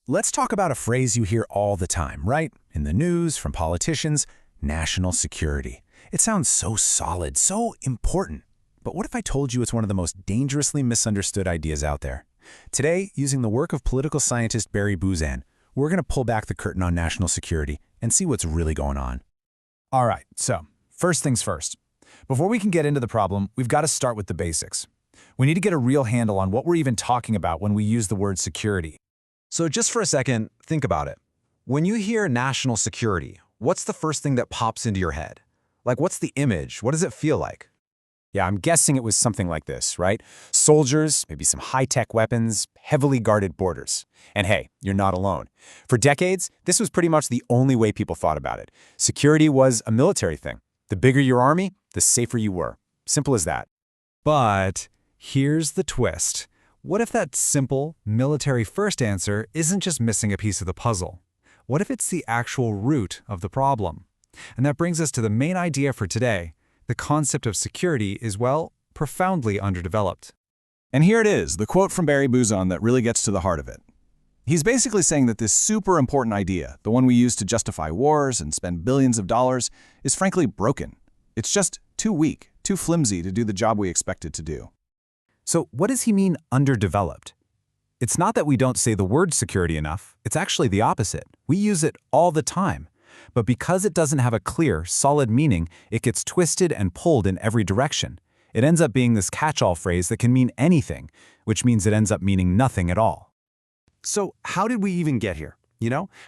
Let's talk about a phrase you hear all the time, right? In the news, from politicians, national security. It sounds so solid, so important. But what if I told you it's one of the most dangerously misunderstood ideas out there? Today, using the work of political scientist Barry Buzan, we're going to pull back the curtain on national security and see what's really going on. All right, so first things first. Before we can get into the problem, we've got to start with the basics. We need to get a real handle on what we're even talking about when we use the word security. So just for a second, think about it. When you hear national security, what's the first thing that pops into your head? Like, what's the image? What does it feel like? Yeah, I'm guessing it was something like this, right? Soldiers, maybe some high-tech weapons, heavily guarded borders. And hey, you're not alone. For decades, this was pretty much the only way people thought about it. Security was a military thing. The bigger your army, the safer you were. Simple as that. But here's the twist. What if that simple, military-first answer isn't just missing a piece of the puzzle? What if it's the actual root of the problem? And that brings us to the main idea for today. The concept of security is, well, profoundly underdeveloped. And here it is, the quote from Barry Buzan that really gets to the heart of it. He's basically saying that this super important idea, the one we use to justify wars and spend billions of dollars, is frankly broken. It's just too weak, too flimsy to do the job we expect it to do. So what does he mean underdeveloped? It's not that we don't say the word security enough. It's actually the opposite. We use it all the time. But because it doesn't have a clear, solid meaning, it gets twisted and pulled in every direction. It ends up being this catch-all phrase that can mean anything, which means it ends up meaning nothing at all. So how did we even get here?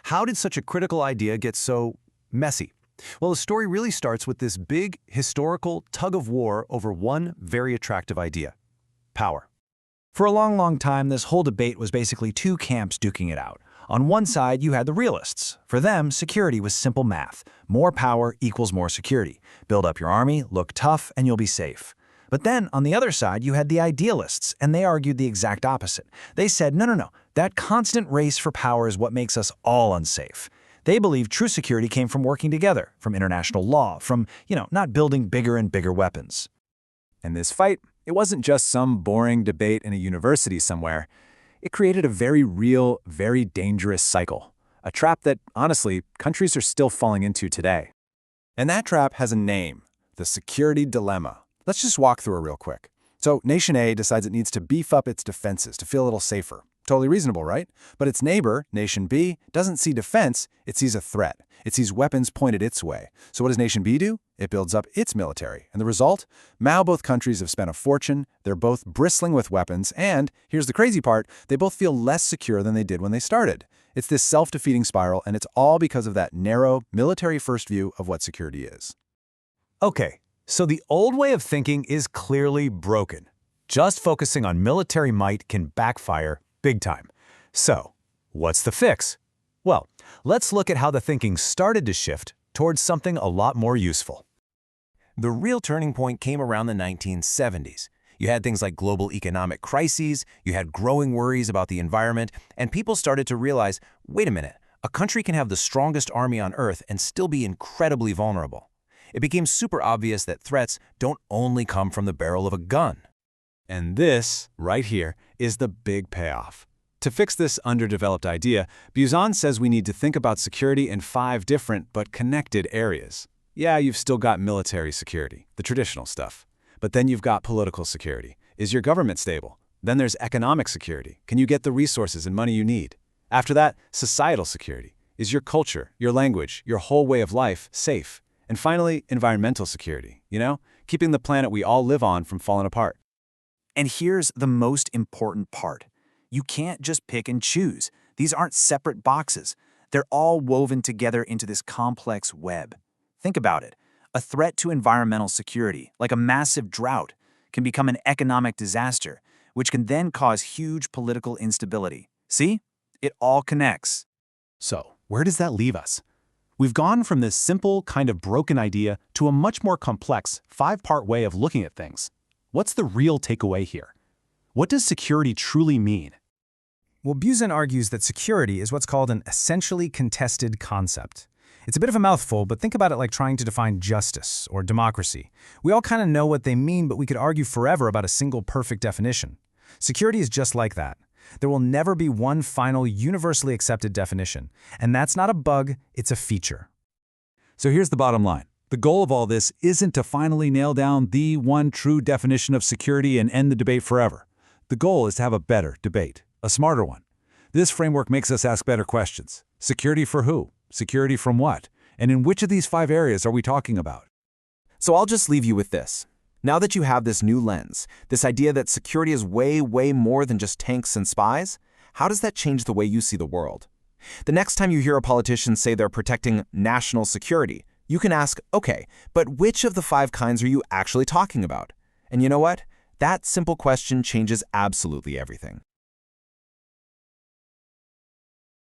How did such a critical idea get so messy? Well, the story really starts with this big, historical tug-of-war over one very attractive idea: power. For a long time, this whole debate was basically two camps duking it out. On one side, you had the realists. For them, security was simple math. More power equals more security. Build up your army, look tough, and you'll be safe. But then, on the other side, you had the idealists, and they argued the exact opposite. They said, no, that constant race for power is what makes us all unsafe. They believed true security came from working together, from international law, from, not building bigger and bigger weapons. And this fight, it wasn't just some boring debate in a university somewhere. It created a very real, very dangerous cycle. A trap that, honestly, countries are still falling into today. And that trap has a name: the security dilemma. Let's just walk through it real quick. So Nation A decides it needs to beef up its defenses to feel a little safer. Totally reasonable, right? But its neighbor, Nation B, doesn't see defense, it sees a threat. It sees weapons pointed its way. So what does Nation B do? It builds up its military. And the result? Now both countries have spent a fortune, they're both bristling with weapons, and, here's the crazy part, they both feel less secure than they did when they started. It's this self-defeating spiral, and it's all because of that narrow, military-first view of what security is. Okay, so the old way of thinking is clearly broken. Just focusing on military might can backfire big time. So, what's the fix? Well, let's look at how the thinking started to shift towards something a lot more useful. The real turning point came around the 1970s. You had things like global economic crises, you had growing worries about the environment, and people started to realize, wait a minute, a country can have the strongest army on Earth and still be incredibly vulnerable. It became super obvious that threats don't only come from the barrel of a gun. And this, right here, is the big payoff. To fix this underdeveloped idea, Buzan says we need to think about security in 5 different but connected areas. Yeah, you've still got military security, the traditional stuff. But then you've got political security. Is your government stable? Then there's economic security. Can you get the resources and money you need? After that, societal security. Is your culture, your language, your whole way of life safe? And finally, environmental security, keeping the planet we all live on from falling apart. And here's the most important part. You can't just pick and choose. These aren't separate boxes. They're all woven together into this complex web. Think about it. A threat to environmental security, like a massive drought, can become an economic disaster, which can then cause huge political instability. See? It all connects. So, where does that leave us? We've gone from this simple, kind of broken idea to a much more complex, 5-part way of looking at things. What's the real takeaway here? What does security truly mean? Well, Buzan argues that security is what's called an essentially contested concept. It's a bit of a mouthful, but think about it like trying to define justice or democracy. We all kind of know what they mean, but we could argue forever about a single perfect definition. Security is just like that. There will never be one final, universally accepted definition. And that's not a bug, it's a feature. So here's the bottom line. The goal of all this isn't to finally nail down the one true definition of security and end the debate forever. The goal is to have a better debate, a smarter one. This framework makes us ask better questions. Security for who? Security from what? And in which of these 5 areas are we talking about? So I'll just leave you with this. Now that you have this new lens, this idea that security is way, way more than just tanks and spies, how does that change the way you see the world? The next time you hear a politician say they're protecting national security, you can ask, okay, but which of the 5 kinds are you actually talking about? And you know what? That simple question changes absolutely everything.